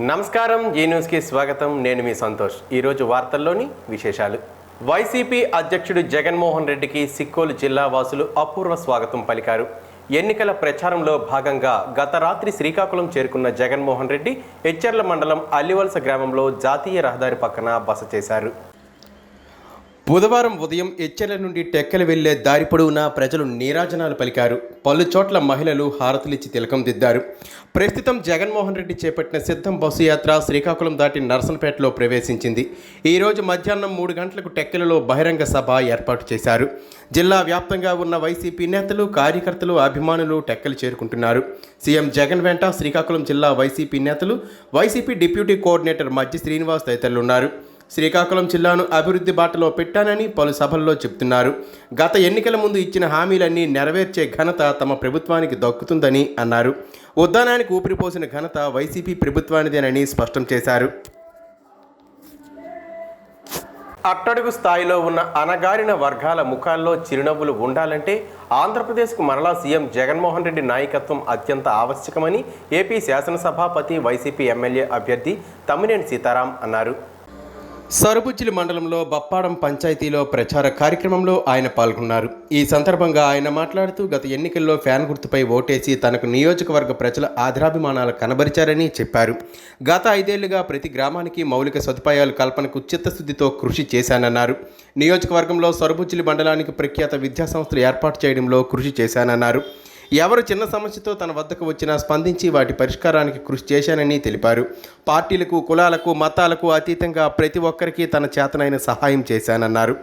నమస్కారం, ఈ న్యూస్కి స్వాగతం. నేను మీ సంతోష్. ఈరోజు వార్తల్లోని విశేషాలు. వైసీపీ అధ్యక్షుడు జగన్మోహన్ రెడ్డికి సిక్కోలు జిల్లా వాసులు అపూర్వ స్వాగతం పలికారు. ఎన్నికల ప్రచారంలో భాగంగా గత రాత్రి శ్రీకాకుళం చేరుకున్న జగన్మోహన్ రెడ్డి ఎచ్చెర్ల మండలం అల్లివలస గ్రామంలో జాతీయ రహదారి పక్కన బస చేశారు. బుధవారం ఉదయం ఎచ్చెర్ల నుండి టెక్కలు వెళ్లే దారి పొడవునా ప్రజలు నీరాజనాలు పలికారు. పలు చోట్ల మహిళలు హారతులిచ్చి తిలకం దిద్దారు. ప్రస్తుతం జగన్మోహన్ రెడ్డి చేపట్టిన సిద్ధం బస్సు యాత్ర శ్రీకాకుళం దాటి నర్సంపేటలో ప్రవేశించింది. ఈరోజు మధ్యాహ్నం 3 గంటలకు టెక్కలలో బహిరంగ సభ ఏర్పాటు చేశారు. జిల్లా వ్యాప్తంగా ఉన్న వైసీపీ నేతలు, కార్యకర్తలు, అభిమానులు టెక్కలు చేరుకుంటున్నారు. సీఎం జగన్ వెంట శ్రీకాకుళం జిల్లా వైసీపీ నేతలు, వైసీపీ డిప్యూటీ కోఆర్డినేటర్ మజ్జి శ్రీనివాస్ తదితరులున్నారు. శ్రీకాకుళం జిల్లాను అభివృద్ధి బాటలో పెట్టానని పలు సభల్లో చెబుతున్నారు. గత ఎన్నికల ముందు ఇచ్చిన హామీలన్నీ నెరవేర్చే ఘనత తమ ప్రభుత్వానికి దక్కుతుందని అన్నారు. ఉద్దానానికి ఊపిరిపోసిన ఘనత వైసీపీ ప్రభుత్వానిదేనని స్పష్టం చేశారు. అట్టడుగు స్థాయిలో ఉన్న అణగారిన వర్గాల ముఖాల్లో చిరునవ్వులు ఉండాలంటే ఆంధ్రప్రదేశ్కు మరలా సీఎం జగన్మోహన్ రెడ్డి నాయకత్వం అత్యంత ఆవశ్యకమని ఏపీ శాసనసభాపతి, వైసీపీ ఎమ్మెల్యే అభ్యర్థి తమ్మినేని సీతారాం అన్నారు. సరుబుజ్జిలి మండలంలో బప్పాడం పంచాయతీలో ప్రచార కార్యక్రమంలో ఆయన పాల్గొన్నారు. ఈ సందర్భంగా ఆయన మాట్లాడుతూ గత ఎన్నికల్లో ఫ్యాన్ గుర్తుపై ఓటేసి తనకు నియోజకవర్గ ప్రజల ఆదరాభిమానాలు కనబరిచారని చెప్పారు. గత 5 ఏళ్లుగా ప్రతి గ్రామానికి మౌలిక సదుపాయాల కల్పనకు చిత్తశుద్ధితో కృషి చేశానన్నారు. నియోజకవర్గంలో సరుబుజ్జిలి మండలానికి ప్రఖ్యాత విద్యాసంస్థలు ఏర్పాటు చేయడంలో కృషి చేశానన్నారు. ఎవరు చిన్న సమస్యతో తన వద్దకు వచ్చినా స్పందించి వాటి పరిష్కారానికి కృషి చేశానని తెలిపారు. పార్టీలకు, కులాలకు, మతాలకు అతీతంగా ప్రతి ఒక్కరికి తన చేతనైన సహాయం చేశానన్నారు.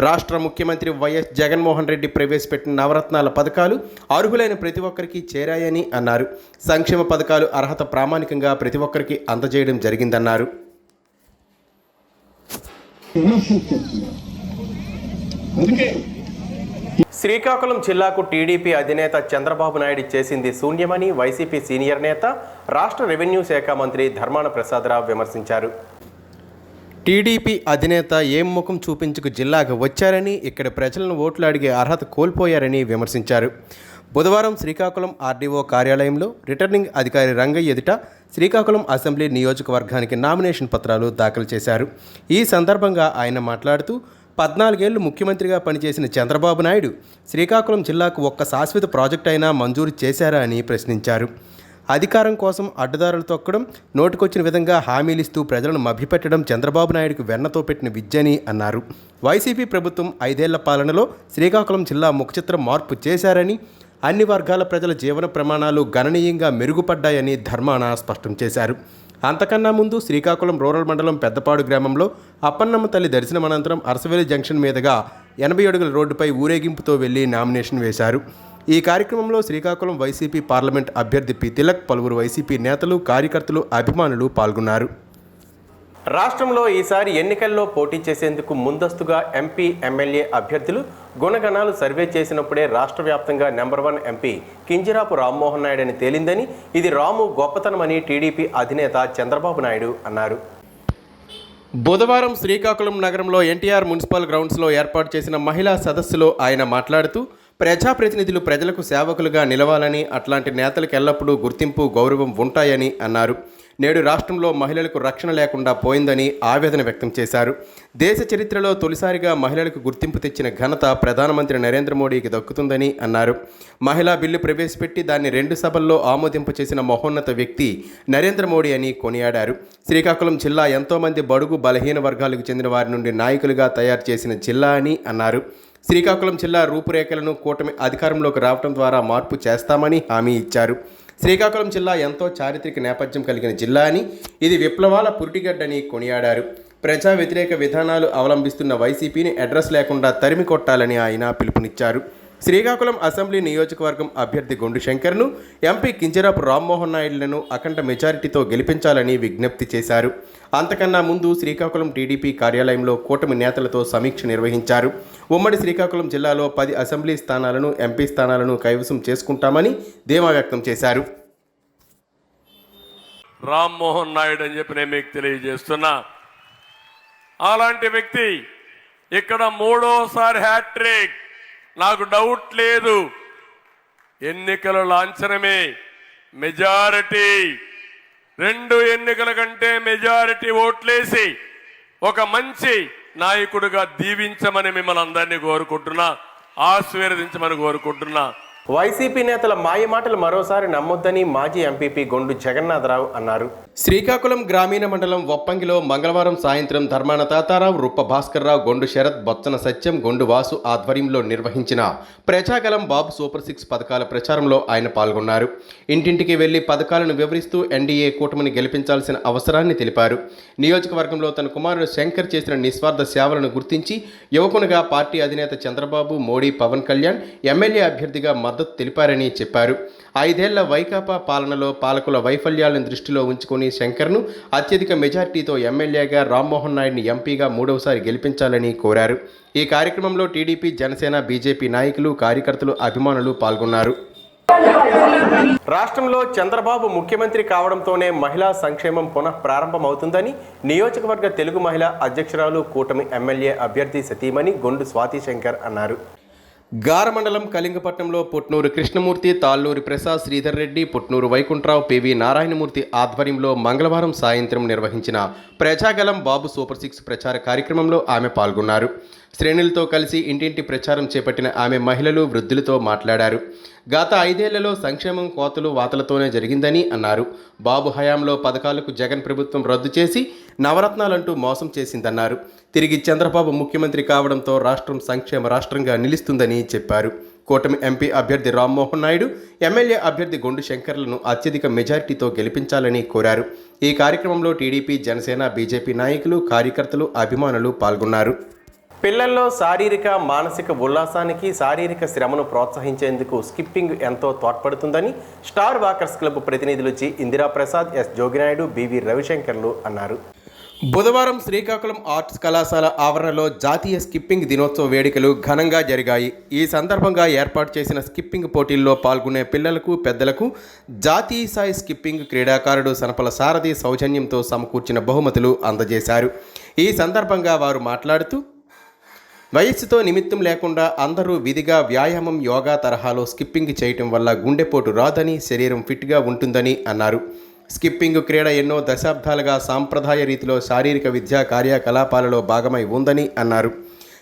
రాష్ట్ర ముఖ్యమంత్రి వైఎస్ జగన్మోహన్ రెడ్డి ప్రవేశపెట్టిన నవరత్నాల పథకాలు అర్హులైన ప్రతి ఒక్కరికి చేరాయని అన్నారు. సంక్షేమ పథకాలు అర్హత ప్రామాణికంగా ప్రతి ఒక్కరికి అందజేయడం జరిగిందన్నారు. శ్రీకాకుళం జిల్లాకు టీడీపీ అధినేత చంద్రబాబు నాయుడు చేసింది శూన్యమని వైసీపీ సీనియర్ నేత, రాష్ట్ర రెవెన్యూ శాఖ మంత్రి ధర్మాన ప్రసాదరావు విమర్శించారు. టీడీపీ అధినేత ఏం ముఖం చూపించుకు జిల్లాకు వచ్చారని, ఇక్కడ ప్రజలను ఓట్లు అడిగే అర్హత కోల్పోయారని విమర్శించారు. బుధవారం శ్రీకాకుళం ఆర్డీఓ కార్యాలయంలో రిటర్నింగ్ అధికారి రంగయ్య ఎదుట శ్రీకాకుళం అసెంబ్లీ నియోజకవర్గానికి నామినేషన్ పత్రాలు దాఖలు చేశారు. ఈ సందర్భంగా ఆయన మాట్లాడుతూ 14 ఏళ్లు ముఖ్యమంత్రిగా పనిచేసిన చంద్రబాబు నాయుడు శ్రీకాకుళం జిల్లాకు ఒక్క శాశ్వత ప్రాజెక్ట్ అయినా మంజూరు చేశారా అని ప్రశ్నించారు. అధికారం కోసం అడ్డదారులు తొక్కడం, నోటుకొచ్చిన విధంగా హామీలిస్తూ ప్రజలను మభ్యపెట్టడం చంద్రబాబు నాయుడుకు వెన్నతో పెట్టిన విద్యని అన్నారు. వైసీపీ ప్రభుత్వం 5 ఏళ్ల పాలనలో శ్రీకాకుళం జిల్లా ముఖచిత్రం మార్పు చేశారని, అన్ని వర్గాల ప్రజల జీవన ప్రమాణాలు గణనీయంగా మెరుగుపడ్డాయని ధర్మాన స్పష్టం చేశారు. అంతకన్నా ముందు శ్రీకాకుళం రూరల్ మండలం పెద్దపాడు గ్రామంలో అప్పన్నమ్మ తల్లి దర్శనం అనంతరం అరసవేలి జంక్షన్ మీదుగా 80 అడుగుల రోడ్డుపై ఊరేగింపుతో వెళ్లి నామినేషన్ వేశారు. ఈ కార్యక్రమంలో శ్రీకాకుళం వైసీపీ పార్లమెంట్ అభ్యర్థి పి తిలక్, పలువురు వైసీపీ నేతలు, కార్యకర్తలు, అభిమానులు పాల్గొన్నారు. రాష్ట్రంలో ఈసారి ఎన్నికల్లో పోటీ చేసేందుకు ముందస్తుగా ఎంపీ, ఎమ్మెల్యే అభ్యర్థులు గుణగణాలు సర్వే చేసినప్పుడే రాష్ట్ర వ్యాప్తంగా నెంబర్ 1 ఎంపీ కింజరాపు రామ్మోహన్ నాయుడు అని తేలిందని, ఇది రాము గొప్పతనమని టీడీపీ అధినేత చంద్రబాబు నాయుడు అన్నారు. బుధవారం శ్రీకాకుళం నగరంలో ఎన్టీఆర్ మున్సిపల్ గ్రౌండ్స్లో ఏర్పాటు చేసిన మహిళా సదస్సులో ఆయన మాట్లాడుతూ ప్రజాప్రతినిధులు ప్రజలకు సేవకులుగా నిలవాలని, అట్లాంటి నేతలకు ఎల్లప్పుడూ గుర్తింపు, గౌరవం ఉంటాయని అన్నారు. నేడు రాష్ట్రంలో మహిళలకు రక్షణ లేకుండా పోయిందని ఆవేదన వ్యక్తం చేశారు. దేశ చరిత్రలో తొలిసారిగా మహిళలకు గుర్తింపు తెచ్చిన ఘనత ప్రధానమంత్రి నరేంద్ర మోడీకి దక్కుతుందని అన్నారు. మహిళా బిల్లు ప్రవేశపెట్టి దాన్ని 2 సభల్లో ఆమోదింపు చేసిన మహోన్నత వ్యక్తి నరేంద్ర మోడీ అని కొనియాడారు. శ్రీకాకుళం జిల్లా ఎంతోమంది బడుగు, బలహీన వర్గాలకు చెందిన వారి నుండి నాయకులుగా తయారు చేసిన జిల్లా అని అన్నారు. శ్రీకాకుళం జిల్లా రూపురేఖలను కూటమి అధికారంలోకి రావడం ద్వారా మార్పు చేస్తామని హామీ ఇచ్చారు. శ్రీకాకుళం జిల్లా ఎంతో చారిత్రక నేపథ్యం కలిగిన జిల్లా అని, ఇది విప్లవాల పురిటిగడ్డని కొనియాడారు. ప్రజా వ్యతిరేక విధానాలు అవలంబిస్తున్న వైసీపీని అడ్రస్ లేకుండా తరిమి కొట్టాలని ఆయన పిలుపునిచ్చారు. శ్రీకాకుళం అసెంబ్లీ నియోజకవర్గం అభ్యర్థి గొండు శంకర్ను, ఎంపీ కింజరాపు రామ్మోహన్ నాయుడులను అఖండ మెజారిటీతో గెలిపించాలని విజ్ఞప్తి చేశారు. అంతకన్నా ముందు శ్రీకాకుళం టీడీపీ కార్యాలయంలో కూటమి నేతలతో సమీక్ష నిర్వహించారు. ఉమ్మడి శ్రీకాకుళం జిల్లాలో 10 అసెంబ్లీ స్థానాలను, ఎంపీ స్థానాలను కైవసం చేసుకుంటామని ధీమా వ్యక్తం చేశారు. రామ్మోహన్ నాయుడు అని చెప్పి నేను మీకు తెలియజేస్తున్నా. అలాంటి వ్యక్తి ఇక్కడ 3వ హ్యాట్రిక్, నాకు డౌట్ లేదు. ఎన్నికల లాంఛనమే మెజారిటీ 2 ఎన్నికల కంటే మెజారిటీ ఓట్లేసి ఒక మంచి నాయకుడిగా దీవించమని మిమ్మల్ని అందరినీ కోరుకుంటున్నా, ఆశీర్వదించమని కోరుకుంటున్నా. వైసీపీ నేతల మాయమాటలు మరోసారి నమ్మొద్దని మాజీ ఎంపీపీ గొండు జగన్నాథరావు అన్నారు. శ్రీకాకుళం గ్రామీణ మండలం వప్పంగిలో మంగళవారం సాయంత్రం ధర్మాన తాతారావు, రూప భాస్కర్రావు, గొండు శరత్, బొత్సన సత్యం, గొండు వాసు ఆధ్వర్యంలో నిర్వహించిన ప్రజాగలం బాబు సూపర్ 6 పథకాల ప్రచారంలో ఆయన పాల్గొన్నారు. ఇంటింటికి వెళ్లి పథకాలను వివరిస్తూ ఎన్డీఏ కూటమిని గెలిపించాల్సిన అవసరాన్ని తెలిపారు. నియోజకవర్గంలో తన కుమారుడు శంకర్ చేసిన నిస్వార్థ సేవలను గుర్తించి యువకునిగా పార్టీ అధినేత చంద్రబాబు, మోడీ, పవన్ కళ్యాణ్ ఎమ్మెల్యే అభ్యర్థిగా మద్దతు తెలిపారని చెప్పారు. 5 ఏళ్ల వైకాపా పాలనలో పాలకుల వైఫల్యాలను దృష్టిలో ఉంచుకుని శంకర్ను అత్యధిక మెజార్టీతో ఎమ్మెల్యేగా, రామ్మోహన్ నాయుడిని ఎంపీగా 3వసారి గెలిపించాలని కోరారు. ఈ కార్యక్రమంలో టీడీపీ, జనసేన, బీజేపీ నాయకులు, కార్యకర్తలు, అభిమానులు పాల్గొన్నారు. రాష్ట్రంలో చంద్రబాబు ముఖ్యమంత్రి కావడంతోనే మహిళా సంక్షేమం పునః ప్రారంభమవుతుందని నియోజకవర్గ తెలుగు మహిళా అధ్యక్షురాలు, కూటమి ఎమ్మెల్యే అభ్యర్థి సతీమణి గొండు స్వాతి శంకర్ అన్నారు. గారమండలం కళింగపట్నంలో పుట్నూరు కృష్ణమూర్తి, తాళ్ళూరి ప్రసాద్, శ్రీధర్ రెడ్డి, పుట్నూరు వైకుంఠరావు, పివి నారాయణమూర్తి ఆధ్వర్యంలో మంగళవారం సాయంత్రం నిర్వహించిన ప్రజాగలం బాబు సూపర్ 6 ప్రచార కార్యక్రమంలో ఆమె పాల్గొన్నారు. శ్రేణులతో కలిసి ఇంటింటి ప్రచారం చేపట్టిన ఆమె మహిళలు, వృద్ధులతో మాట్లాడారు. గత 5 ఏళ్లలో సంక్షేమం కోతలు వాతలతోనే జరిగిందని అన్నారు. బాబు హయాంలో పథకాలకు జగన్ ప్రభుత్వం రద్దు చేసి నవరత్నాలంటూ మోసం చేసిందన్నారు. తిరిగి చంద్రబాబు ముఖ్యమంత్రి కావడంతో రాష్ట్రం సంక్షేమ రాష్ట్రంగా నిలుస్తుందని చెప్పారు. కూటమి ఎంపీ అభ్యర్థి రామ్మోహన్ నాయుడు, ఎమ్మెల్యే అభ్యర్థి గొండు శంకర్లను అత్యధిక మెజారిటీతో గెలిపించాలని కోరారు. ఈ కార్యక్రమంలో టీడీపీ, జనసేన, బీజేపీ నాయకులు, కార్యకర్తలు, అభిమానులు పాల్గొన్నారు. పిల్లల్లో శారీరక, మానసిక ఉల్లాసానికి శారీరక శ్రమను ప్రోత్సహించేందుకు స్కిప్పింగ్ ఎంతో తోడ్పడుతుందని స్టార్ వాకర్స్ క్లబ్ ప్రతినిధులు G Indiraprasad, S Joginaidu, BV రవిశంకర్లు అన్నారు. బుధవారం శ్రీకాకుళం ఆర్ట్స్ కళాశాల ఆవరణలో జాతీయ స్కిప్పింగ్ దినోత్సవ వేడుకలు ఘనంగా జరిగాయి. ఈ సందర్భంగా ఏర్పాటు చేసిన స్కిప్పింగ్ పోటీల్లో పాల్గొనే పిల్లలకు, పెద్దలకు జాతీయ స్థాయి స్కిప్పింగ్ క్రీడాకారుడు సనపల సారథి సౌజన్యంతో సమకూర్చిన బహుమతులు అందజేశారు. ఈ సందర్భంగా వారు మాట్లాడుతూ, వయస్సుతో నిమిత్తం లేకుండా అందరూ విధిగా వ్యాయామం, యోగా తరహాలో స్కిప్పింగ్ చేయటం వల్ల గుండెపోటు రాదని, శరీరం ఫిట్గా ఉంటుందని అన్నారు. స్కిప్పింగ్ క్రీడ ఎన్నో దశాబ్దాలుగా సాంప్రదాయ రీతిలో శారీరక విద్యా కార్యకలాపాలలో భాగమై ఉందని అన్నారు.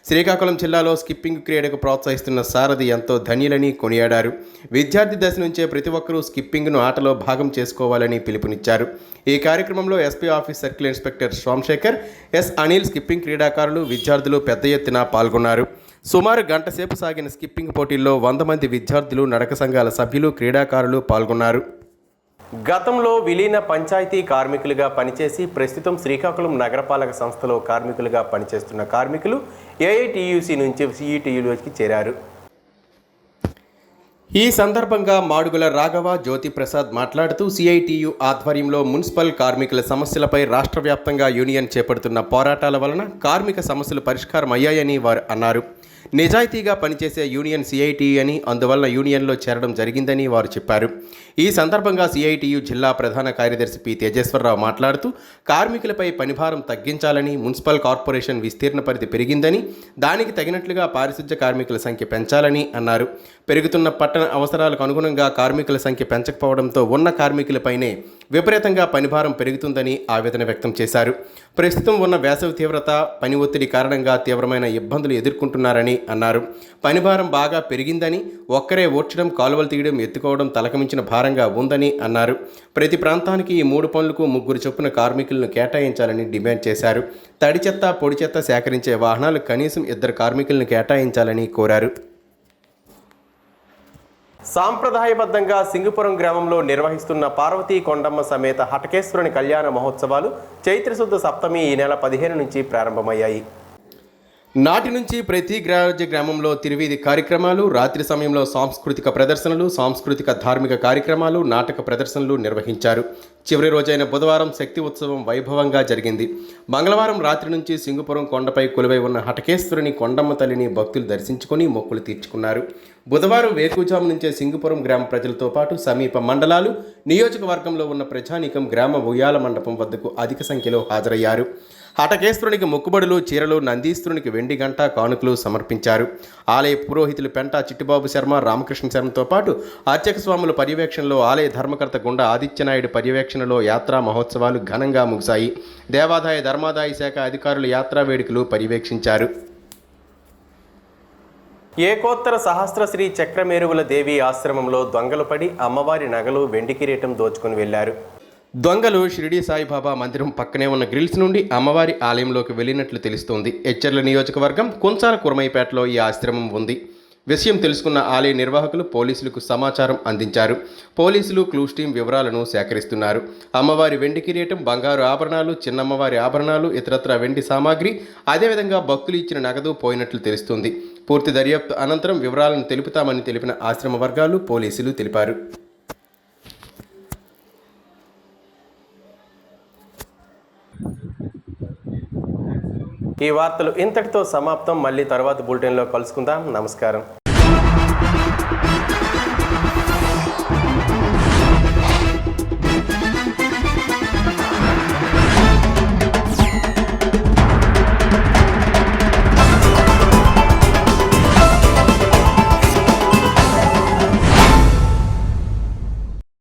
శ్రీకాకుళం జిల్లాలో స్కిప్పింగ్ క్రీడకు ప్రోత్సహిస్తున్న సారథి ఎంతో ధన్యులని కొనియాడారు. విద్యార్థి దశ నుంచే ప్రతి ఒక్కరూ స్కిప్పింగ్ను ఆటలో భాగం చేసుకోవాలని పిలుపునిచ్చారు. ఈ కార్యక్రమంలో SP office circle inspector Somashekar, S Anil, skipping క్రీడాకారులు, విద్యార్థులు పెద్ద ఎత్తున పాల్గొన్నారు. సుమారు గంట సేపు సాగిన స్కిప్పింగ్ పోటీల్లో 100 మంది విద్యార్థులు, నడక సంఘాల సభ్యులు, క్రీడాకారులు పాల్గొన్నారు. గతంలో విలీన పంచాయతీ కార్మికులుగా పనిచేసి ప్రస్తుతం శ్రీకాకుళం నగరపాలక సంస్థలో కార్మికులుగా పనిచేస్తున్న కార్మికులు ఏఐటీయూసీ నుంచి సిఈటీయూలోకి చేరారు. ఈ సందర్భంగా మాడుగుల రాఘవ, జ్యోతి ప్రసాద్ మాట్లాడుతూ సిఐటియు ఆధ్వర్యంలో మున్సిపల్ కార్మికుల సమస్యలపై రాష్ట్ర వ్యాప్తంగా యూనియన్ చేపడుతున్న పోరాటాల వలన కార్మిక సమస్యలు పరిష్కారం అయ్యాయని వారు అన్నారు. నిజాయితీగా పనిచేసే యూనియన్ సిఐటియు అని, అందువల్ల యూనియన్లో చేరడం జరిగిందని వారు చెప్పారు. ఈ సందర్భంగా సిఐటియు జిల్లా ప్రధాన కార్యదర్శి పి తేజేశ్వరరావు మాట్లాడుతూ, కార్మికులపై పనిభారం తగ్గించాలని, మున్సిపల్ కార్పొరేషన్ విస్తీర్ణ పరిధి పెరిగిందని, దానికి తగినట్లుగా పారిశుధ్య కార్మికుల సంఖ్య పెంచాలని అన్నారు. పెరుగుతున్న పట్టణ అవసరాలకు అనుగుణంగా కార్మికుల సంఖ్య పెంచకపోవడంతో ఉన్న కార్మికులపైనే విపరీతంగా పనిభారం పెరుగుతుందని ఆవేదన వ్యక్తం చేశారు. ప్రస్తుతం ఉన్న వేసవి తీవ్రత, పని ఒత్తిడి కారణంగా తీవ్రమైన ఇబ్బందులు ఎదుర్కొంటున్నారని అన్నారు. పనిభారం బాగా పెరిగిందని, ఒక్కరే ఓడ్చడం, కాలువలు తీయడం, ఎత్తుకోవడం తలకమించిన భారంగా ఉందని అన్నారు. ప్రతి ప్రాంతానికి ఈ 3 పనులకు 3 చొప్పున కార్మికులను కేటాయించాలని డిమాండ్ చేశారు. తడి చెత్త, పొడి చెత్త సేకరించే వాహనాలు కనీసం 2 కార్మికులను కేటాయించాలని కోరారు. సాంప్రదాయబద్ధంగా సింగుపురం గ్రామంలో నిర్వహిస్తున్న పార్వతీ కొండమ్మ సమేత హటకేశ్వరుని కళ్యాణ మహోత్సవాలు చైత్రశుద్ధ సప్తమి ఈ నెల 15 నుంచి ప్రారంభమయ్యాయి. నాటి నుంచి ప్రతి గ్రామంలో తిరువీధి కార్యక్రమాలు, రాత్రి సమయంలో సాంస్కృతిక ప్రదర్శనలు, సాంస్కృతిక ధార్మిక కార్యక్రమాలు, నాటక ప్రదర్శనలు నిర్వహించారు. చివరి రోజైన బుధవారం శక్తి ఉత్సవం వైభవంగా జరిగింది. మంగళవారం రాత్రి నుంచి సింగుపురం కొండపై కొలువై ఉన్న హటకేశ్వరుని కొండమ్మ తల్లిని భక్తులు దర్శించుకొని మొక్కులు తీర్చుకున్నారు. బుధవారం వేకుజాము నుంచే సింగుపురం గ్రామ ప్రజలతో పాటు సమీప మండలాలు, నియోజకవర్గంలో ఉన్న ప్రజానీకం గ్రామ ఉయ్యాల మండపం వద్దకు అధిక సంఖ్యలో హాజరయ్యారు. హటకేశ్వరునికి మొక్కుబడులు, చీరలు, నందీశ్వరునికి వెండి గంట, కానుకలు సమర్పించారు. ఆలయ పురోహితులు పెంటా చిట్టిబాబు శర్మ, రామకృష్ణ శర్మతో పాటు అర్చక స్వాముల పర్యవేక్షణలో, ఆలయ ధర్మకర్త గుండా ఆదిత్యనాయుడు పర్యవేక్షణలో యాత్రా మహోత్సవాలు ఘనంగా ముగిశాయి. దేవాదాయ ధర్మాదాయ శాఖ అధికారులు యాత్రా వేడుకలు పర్యవేక్షించారు. ఏకోత్తర సహస్రశ్రీ చక్రమేరువుల దేవి ఆశ్రమంలో దొంగలు పడి అమ్మవారి నగలు, వెండి కిరీటం దోచుకుని వెళ్లారు. దొంగలు షిరిడి సాయిబాబా మందిరం పక్కనే ఉన్న గ్రిల్స్ నుండి అమ్మవారి ఆలయంలోకి వెళ్ళినట్లు తెలుస్తోంది. ఎచ్చెర్ల నియోజకవర్గం కుంచాల కురమైపేటలో ఈ ఆశ్రమం ఉంది. విషయం తెలుసుకున్న ఆలయ నిర్వాహకులు పోలీసులకు సమాచారం అందించారు. పోలీసులు క్లూస్ టీం వివరాలను సేకరిస్తున్నారు. అమ్మవారి వెండి కిరీటం, బంగారు ఆభరణాలు, చిన్నమ్మవారి ఆభరణాలు, ఇతరత్ర వెండి సామాగ్రి, అదేవిధంగా భక్తులు ఇచ్చిన నగదు పోయినట్లు తెలుస్తుంది. పూర్తి దర్యాప్తు అనంతరం వివరాలను తెలుపుతామని తెలిపిన ఆశ్రమ వర్గాలు, పోలీసులు తెలిపారు. ఈ వార్తలు ఇంతటితో సమాప్తం. మళ్ళీ తర్వాత బులెటిన్లో కలుసుకుందాం. నమస్కారం.